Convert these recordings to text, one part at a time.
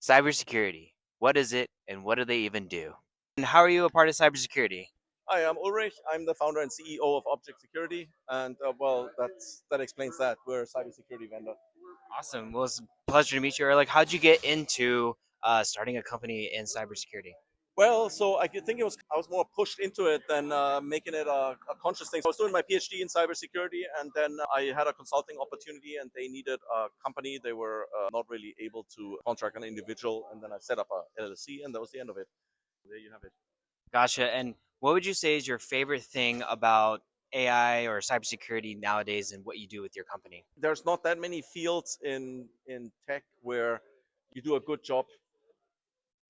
Cybersecurity. What is it and what do they even do? And how are you a part of cybersecurity? Hi, I'm Ulrich. I'm the founder and CEO of Object Security, and that explains that we're a cybersecurity vendor. Awesome. Well, it's a pleasure to meet you. Or like, how'd you get into starting a company in cybersecurity? Well, so I could think I was more pushed into it than making it a conscious thing. So I was doing my PhD in cybersecurity, and then I had a consulting opportunity, and they needed a company. They were not really able to contract an individual, and then I set up a LLC, and that was the end of it. There you have it. Gotcha. And what would you say is your favorite thing about AI or cybersecurity nowadays and what you do with your company? There's not that many fields in tech where you do a good job,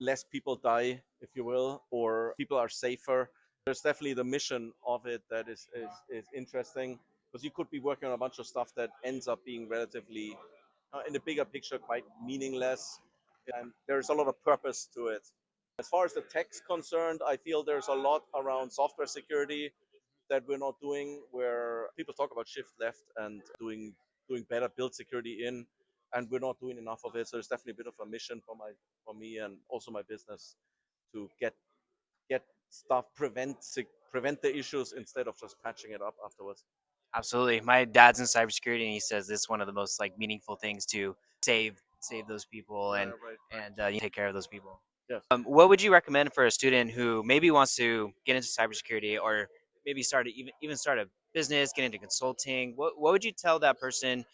less people die, if you will, or people are safer. There's definitely the mission of it that is interesting because you could be working on a bunch of stuff that ends up being relatively, in the bigger picture, quite meaningless. And there's a lot of purpose to it. As far as the tech's concerned, I feel there's a lot around software security that we're not doing, where people talk about shift left and doing better build security in, and we're not doing enough of it. So there's definitely a bit of a mission for me and also my business to get stuff prevent the issues instead of just patching it up afterwards. Absolutely. My dad's in cybersecurity and he says this is one of the most like meaningful things to save those people Yeah, and right, right. take care of those people. Yes. What would you recommend for a student who maybe wants to get into cybersecurity or maybe even start a business, get into consulting? What would you tell that person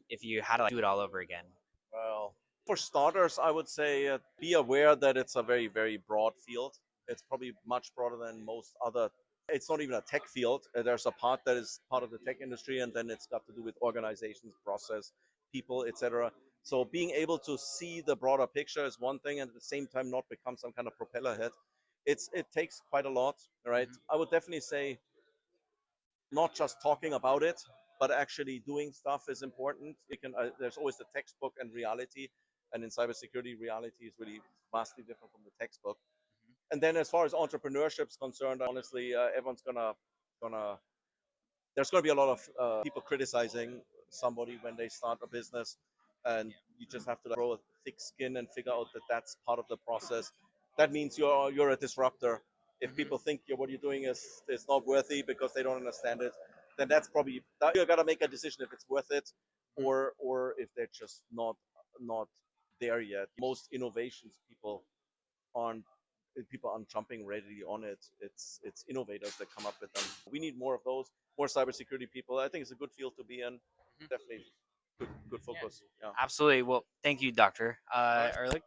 if you had to like, do it all over again? Well, for starters, I would say be aware that it's a very, very broad field. It's probably much broader than most other. It's not even a tech field. There's a part that is part of the tech industry, and then it's got to do with organizations, process, people, etc. So being able to see the broader picture is one thing, and at the same time not become some kind of propeller head. It takes quite a lot, right? Mhm. I would definitely say not just talking about it, but actually doing stuff is important. There's always the textbook and reality, and in cybersecurity, reality is really vastly different from the textbook. And then, as far as entrepreneurship is concerned, honestly, everyone's gonna there's gonna be a lot of people criticizing somebody when they start a business, and you just have to grow a thick skin and figure out that that's part of the process. That means you're a disruptor. If Mhm. people think what you're doing is not worthy because they don't understand it, then that's probably you gotta make a decision if it's worth it, Mhm. or if they're just not there yet. Most innovations aren't people aren't jumping readily on it. It's innovators that come up with them. We need more of those, more cybersecurity people. I think it's a good field to be in. Mhm. Definitely good Yeah, focus. Yeah. absolutely. Well, thank you, Doctor All right. Ehrlich.